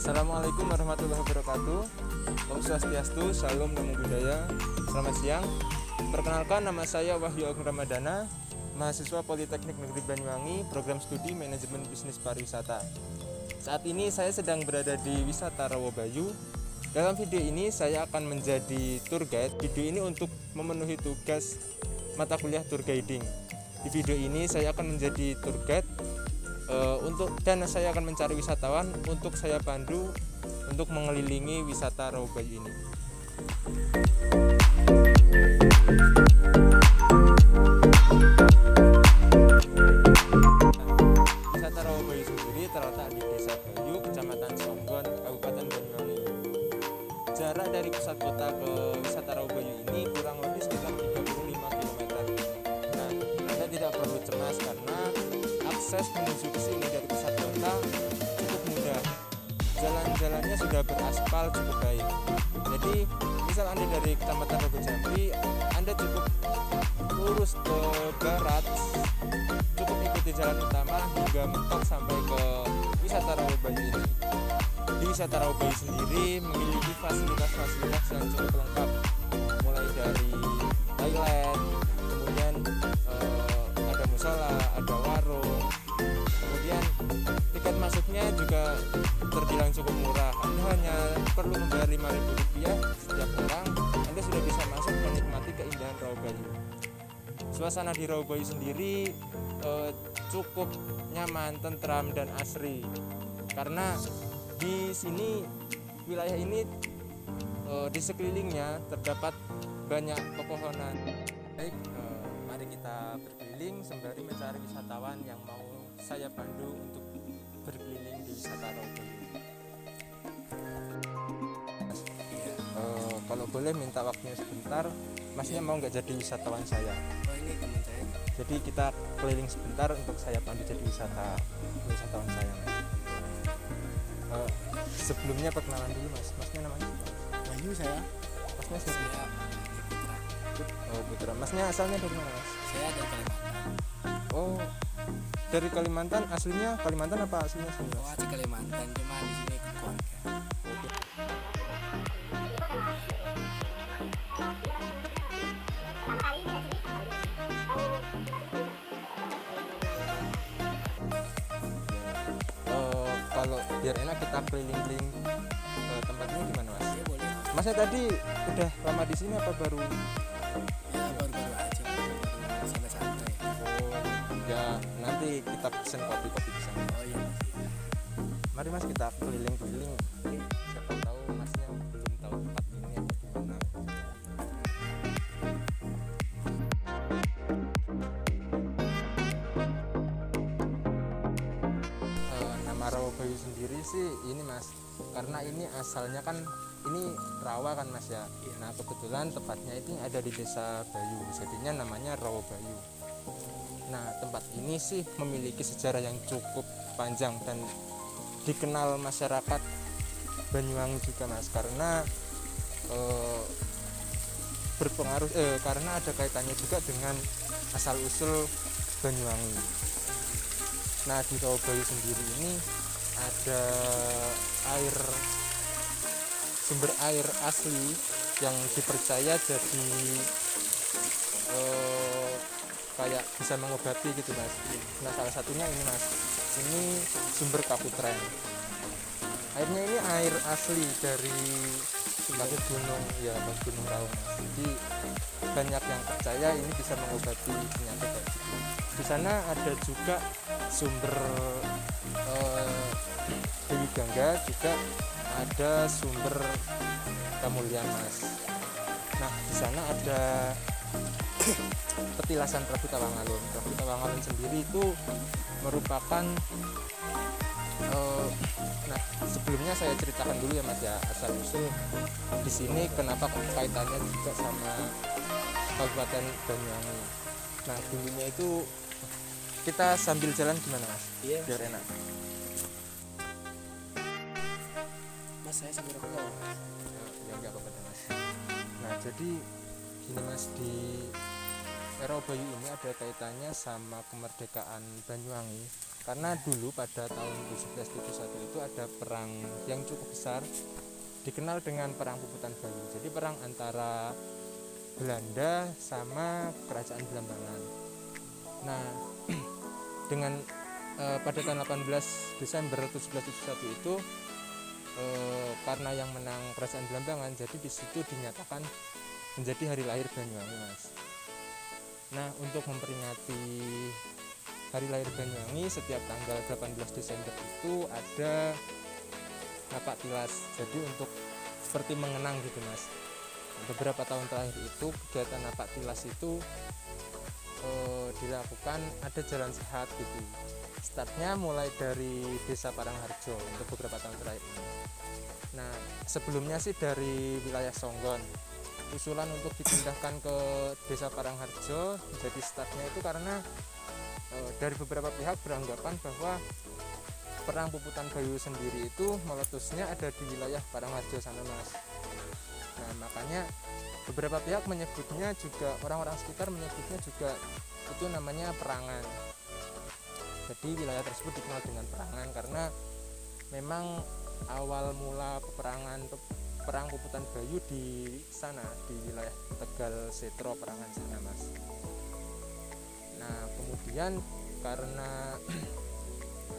Assalamualaikum warahmatullahi wabarakatuh. Om Swastiastu, Salam Namo Buddhaya. Selamat siang. Perkenalkan, nama saya Wahyu Agung Ramadana, mahasiswa Politeknik Negeri Banyuwangi, program studi Manajemen Bisnis Pariwisata. Saat ini saya sedang berada di Wisata Rawabayu. Dalam video ini saya akan menjadi tour guide. Video ini untuk memenuhi tugas mata kuliah tour guiding. Di video ini saya akan menjadi tour guide dan saya akan mencari wisatawan untuk saya pandu untuk mengelilingi wisata Rawabayu ini. Wisata Rawabayu sendiri terletak di Desa Bayu, Kecamatan Songgon, Kabupaten Banyuwangi. Jarak dari pusat kota ke wisata Rawabayu ini kurang lebih sekitar 35 km. Nah, Anda tidak perlu cemas karena akses menuju ke sini dari pusat kota cukup mudah. Jalan-jalannya sudah beraspal cukup baik. Jadi, misal Anda dari Kecamatan Rogojambi, Anda cukup lurus ke barat, cukup ikuti jalan utama hingga mentok sampai ke wisata Rawabayu ini. Di wisata Rawabayu sendiri memiliki fasilitas-fasilitas yang cukup lengkap, mulai dari toilet, kemudian ada musola, ada warung, kemudian tiket masuknya juga terbilang cukup murah. Anda hanya perlu membayar Rp5.000 setiap orang, Anda sudah bisa masuk menikmati keindahan Rawabayu. Suasana di Rawabayu sendiri cukup nyaman, tentram, dan asri, karena di sini, wilayah ini di sekelilingnya terdapat banyak pepohonan. Baik, mari kita berkeliling sembari mencari wisatawan yang mau saya pandu untuk berkeliling di wisata Rawabayu. Kalau boleh minta waktunya sebentar, masnya mau nggak jadi wisatawan saya? Oh, ini teman saya. Jadi kita keliling sebentar untuk saya pandu jadi wisatawan saya. Sebelumnya perkenalan dulu mas, masnya namanya? Wahyu saya. Masnya siapa? Saya Putra. Oh Putra, masnya asalnya dari mana mas? Saya dari Kalimantan. Oh dari Kalimantan, aslinya Kalimantan apa aslinya sini Oh, mas? asli Kalimantan, cuma di sini ikut keluarga. Kalau biar enak kita keliling-keliling tempatnya gimana mas? Ya boleh. Masnya tadi udah lama di sini apa baru? Ya baru-baru aja, baru santai-santai. Oh ya nanti kita pesen kopi-kopi di sana. Oh iya. Mari mas kita keliling-keliling. Siapa tahu masnya belum tahu tempat ini atau gimana. Nama Rawabayu sendiri sih ini mas, karena ini asalnya kan ini rawa kan mas ya. Nah kebetulan tempatnya itu ada di Desa Bayu, jadinya namanya Rawabayu. Nah tempat ini sih memiliki sejarah yang cukup panjang dan dikenal masyarakat Banyuwangi juga mas, karena berpengaruh karena ada kaitannya juga dengan asal usul Banyuwangi. Nah di Rawabayu sendiri ini ada sumber air asli yang dipercaya jadi kayak bisa mengobati gitu mas. Nah salah satunya ini mas, ini sumber Kaputren. Airnya ini air asli dari kaki gunung ya, mas, Gunung Raung mas. Jadi banyak yang percaya ini bisa mengobati penyakit kayak gitu. Di sana ada juga sumber Dewi Gangga, juga ada sumber Kamulyan mas. Nah di sana ada petilasan Prabu Tawangalun. Prabu Tawangalun sendiri itu merupakan nah sebelumnya saya ceritakan dulu ya mas ya, asal usul di sini kenapa kaitannya juga sama Kabupaten Banyuwangi. Nah dulunya itu kita sambil jalan gimana mas? Iya. Biar enak. Mas saya sambil rokok. Ya nggak apa-apa deh, mas. Nah jadi gini mas, di Erau Bayu ini ada kaitannya sama kemerdekaan Banyuwangi, karena dulu pada tahun 1771 itu ada perang yang cukup besar dikenal dengan Perang Puputan Bayu. Jadi perang antara Belanda sama Kerajaan Belambangan. Nah dengan pada tanggal 18 Desember 1771 itu karena yang menang Kerajaan Belambangan, jadi di situ dinyatakan menjadi hari lahir Banyuwangi mas. Nah untuk memperingati hari lahir Banyuwangi, setiap tanggal 18 Desember itu ada napak tilas. Jadi untuk seperti mengenang gitu mas. Beberapa tahun terakhir itu kegiatan napak tilas itu dilakukan, ada jalan sehat gitu. Startnya mulai dari Desa Parangharjo untuk beberapa tahun terakhir ini. Nah sebelumnya sih dari wilayah Songgon. Usulan untuk dipindahkan ke Desa Parangharjo menjadi startnya itu karena dari beberapa pihak beranggapan bahwa Perang Puputan Bayu sendiri itu meletusnya ada di wilayah Parangharjo sana mas. Nah makanya beberapa pihak menyebutnya juga, orang-orang sekitar menyebutnya juga itu namanya Perangan. Jadi wilayah tersebut dikenal dengan Perangan karena memang awal mula peperangan Perang Puputan Bayu di sana, di wilayah Tegal Setro Perangan sana mas. Nah kemudian karena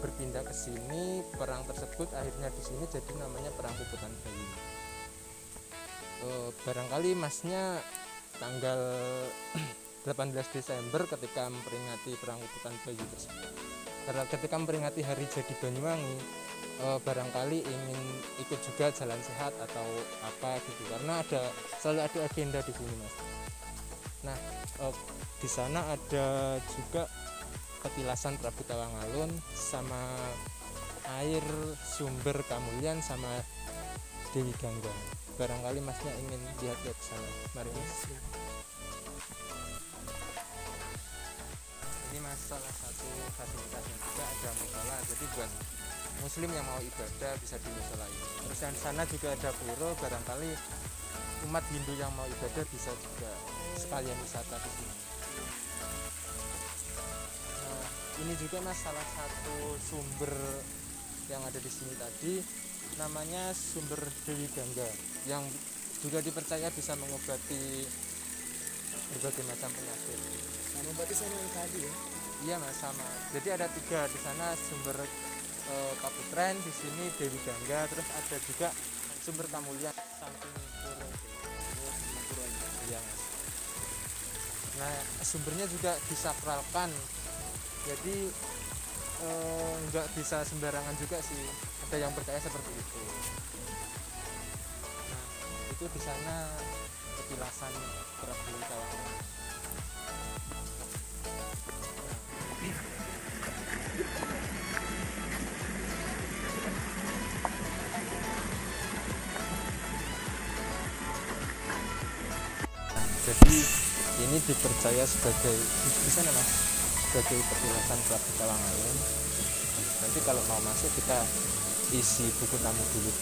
berpindah ke sini, perang tersebut akhirnya di sini jadi namanya Perang Puputan Bayu. Barangkali masnya tanggal 18 Desember ketika memperingati Perang Puputan Bayu tersebut, karena ketika memperingati hari jadi Banyuwangi, barangkali ingin ikut juga jalan sehat atau apa gitu, karena selalu ada agenda di sini mas. Nah di sana ada juga petilasan Prabu Tawangalun sama air sumber Kamulyan sama Dewi Gangga. Barangkali masnya ingin lihat-lihat ke sana. Mari mas. Ini mas salah satu fasilitasnya juga ada musola, jadi buat muslim yang mau ibadah bisa di musola ini. Terus di sana juga ada pura, barangkali umat Hindu yang mau ibadah bisa juga sekalian wisata di sini. Nah, ini juga mas salah satu sumber yang ada di sini tadi, namanya sumber Dewi Gangga, yang juga dipercaya bisa mengobati berbagai macam penyakit. Sama berarti sama yang tadi ya. Iya mas, sama. Jadi ada 3 di sana, sumber Kaputren, di sini Dewi Gangga, terus ada juga sumber Kamulyan samping pura. Iya mas. Nah sumbernya juga disakralkan, jadi nggak bisa sembarangan juga sih. Ada yang percaya seperti itu. Nah itu di sana petilasan Prabu Tawangalun. Jadi ini dipercaya sebagai di sana mas, sebagai petilasan Prabu Tawangalun. Nanti kalau mau masuk kita isi buku tamu dulu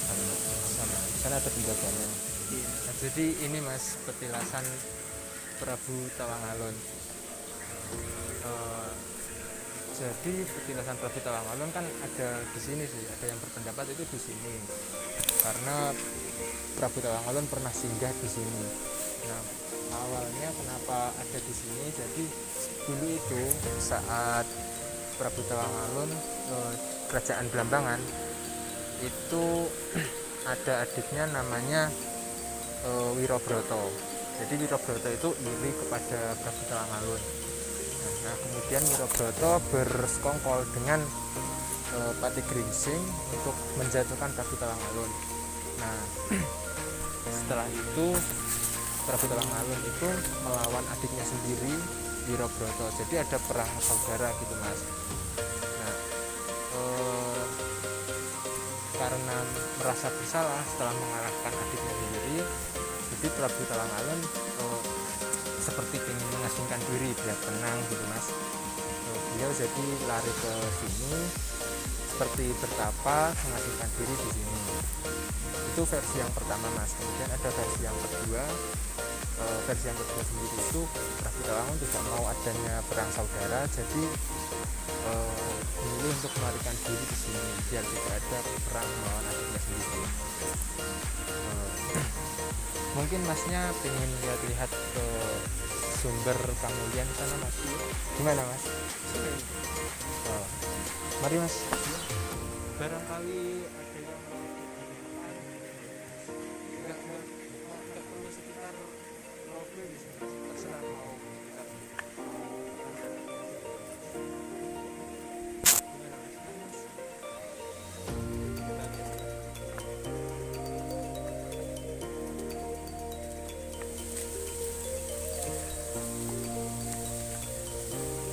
sama di sana ada penjaganya. Nah, jadi ini mas petilasan Prabu Tawangalun. Jadi petilasan Prabu Tawangalun kan ada di sini sih, ada yang berpendapat itu di sini karena Prabu Tawangalun pernah singgah di sini. Nah awalnya kenapa ada di sini, jadi dulu itu saat Prabu Tawangalun kerajaan Blambangan itu ada adiknya namanya Wirobroto. Jadi Wirobroto itu iri kepada Prabu Tawangalun. Nah, kemudian Wirobroto bersekongkol dengan Pati Gringsing untuk menjatuhkan Prabu Tawangalun. Nah, setelah itu Prabu Tawangalun itu melawan adiknya sendiri Wirobroto. Jadi ada perang saudara gitu mas. Nah, karena merasa bersalah setelah mengalahkan adiknya sendiri, jadi Prabu Tawangalun seperti ingin mengasingkan diri biar tenang gitu mas. Beliau jadi lari ke sini seperti bertapa mengasingkan diri di sini. Itu versi yang pertama mas. Kemudian ada versi yang kedua. Versi yang kedua sendiri itu Prabu Tawangalun tidak mau adanya perang saudara, jadi memilih untuk melarikan diri di sini biar tidak ada perang melawan adiknya sendiri. Mungkin masnya pengen lihat-lihat ke sumber Kamulyan sana mas, gimana mas? Mari mas. Barangkali ada yang mau enggak perlu sekitar mobil di sini, terserah mau dekat.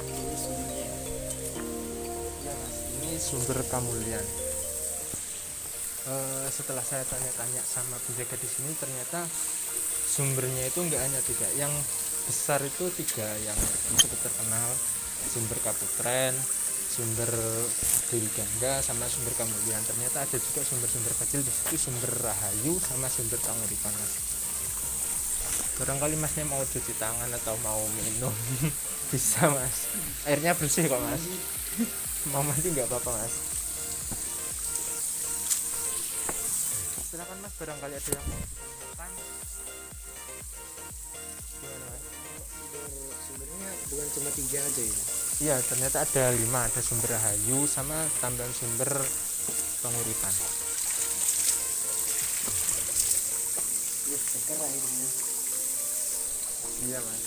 Ini sumbernya. Ya mas, ini sumber Kamulyan. Setelah saya tanya-tanya sama penjaga di sini, ternyata sumbernya itu enggak hanya tiga, yang besar itu tiga yang cukup terkenal, sumber Kaputren, sumber Dewi Gangga, sama sumber Kamulyan. Ternyata ada juga sumber-sumber kecil di situ, sumber Rahayu sama sumber Panguripan mas. Barangkali masnya mau cuci tangan atau mau minum bisa mas, airnya bersih kok mas. Mau mandi nggak apa-apa mas. Silakan mas, barangkali ada yang mau ditanyakan. Gimana mas? Sumbernya bukan cuma 3 aja ya. Iya, ternyata ada 5, ada sumber Rahayu sama tambahan sumber Panguripan. Seger airnya. Iya mas.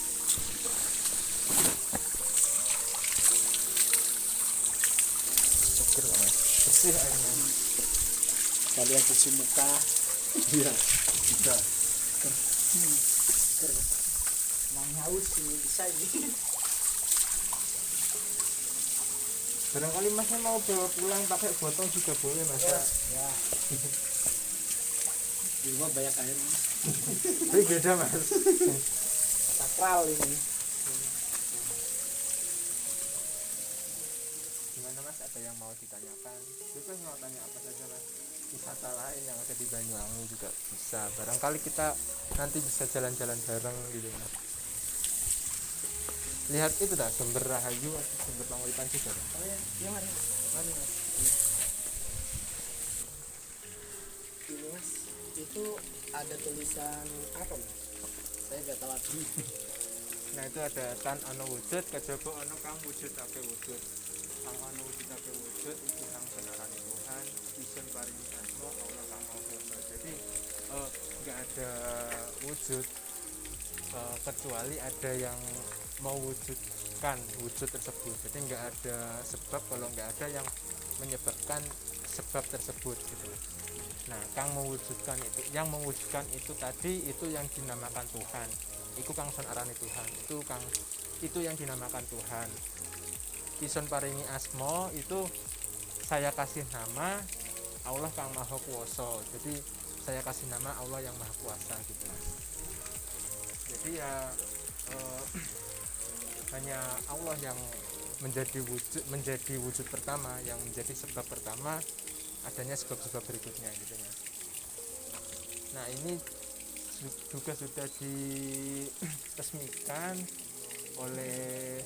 Seger kok mas, bersih airnya. Kalian cuci muka. Iya, bisa. Seger. Emang haus ini bisa ini. Barangkali masnya mau bawa pulang pakai botol juga boleh mas. Ya. Di rumah banyak air mas. Tapi beda mas. Sakral ini. Gimana mas, ada yang mau ditanyakan? Bebas mau tanya apa saja mas. Wisata lain yang ada di Banyuwangi juga bisa. Barangkali kita nanti bisa jalan-jalan bareng gitu mas. Lihat itu dah, sumber Rahayu atau sumber Panguripan juga. Oh ya, iya mari. Mari mas. Ini mas, itu ada tulisan apa mas? Saya nggak tahu artinya. Nah itu ada tan ana wujud kejaba ana kang wujud ake wujud. Kang ana wujud ake wujud iku kang senarane Tuhan, isun paringi asma Allah kang maha kuwasa. Jadi enggak ada wujud kecuali ada yang mewujudkan wujud tersebut. Jadi enggak ada sebab kalau enggak ada yang menyebabkan sebab tersebut gitu. Nah, kang mewujudkan itu, yang mewujudkan itu tadi itu yang dinamakan Tuhan. Iku kang son arane Tuhan. Itu yang dinamakan Tuhan. Ison paringi asmo itu saya kasih nama Allah kang maha kuwasa. Jadi saya kasih nama Allah yang maha kuasa gitu. Jadi ya hanya Allah yang menjadi wujud pertama, yang menjadi sebab pertama adanya sebab-sebab berikutnya gitu ya. Nah ini juga sudah diresmikan oleh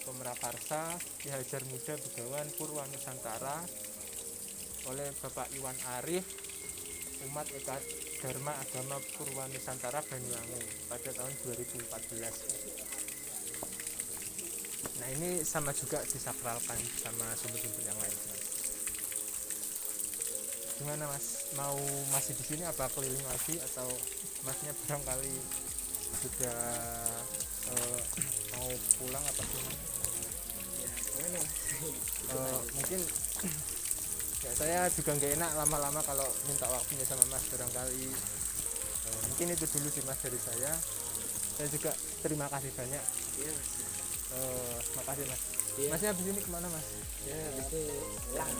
Pemrakarsa Ki Hajar Muda Begawan Purwa Nusantara oleh Bapak Iwan Arif Umat Eka Dharma Agama Purwa Nusantara Banyuwangi pada tahun 2014. Nah ini sama juga disakralkan sama sumber-sumber yang lain Mas. Gimana Mas, mau masih di sini apa keliling lagi atau Masnya barangkali sudah mau pulang apa gimana? Ya gimana Mas? Mungkin ya saya juga nggak enak lama-lama kalau minta waktunya sama Mas barangkali. Mungkin itu dulu sih Mas dari saya juga terima kasih banyak. Iya Mas. Makasih Mas. Iya. Masnya habis ini kemana Mas? Ya habis itu pulang.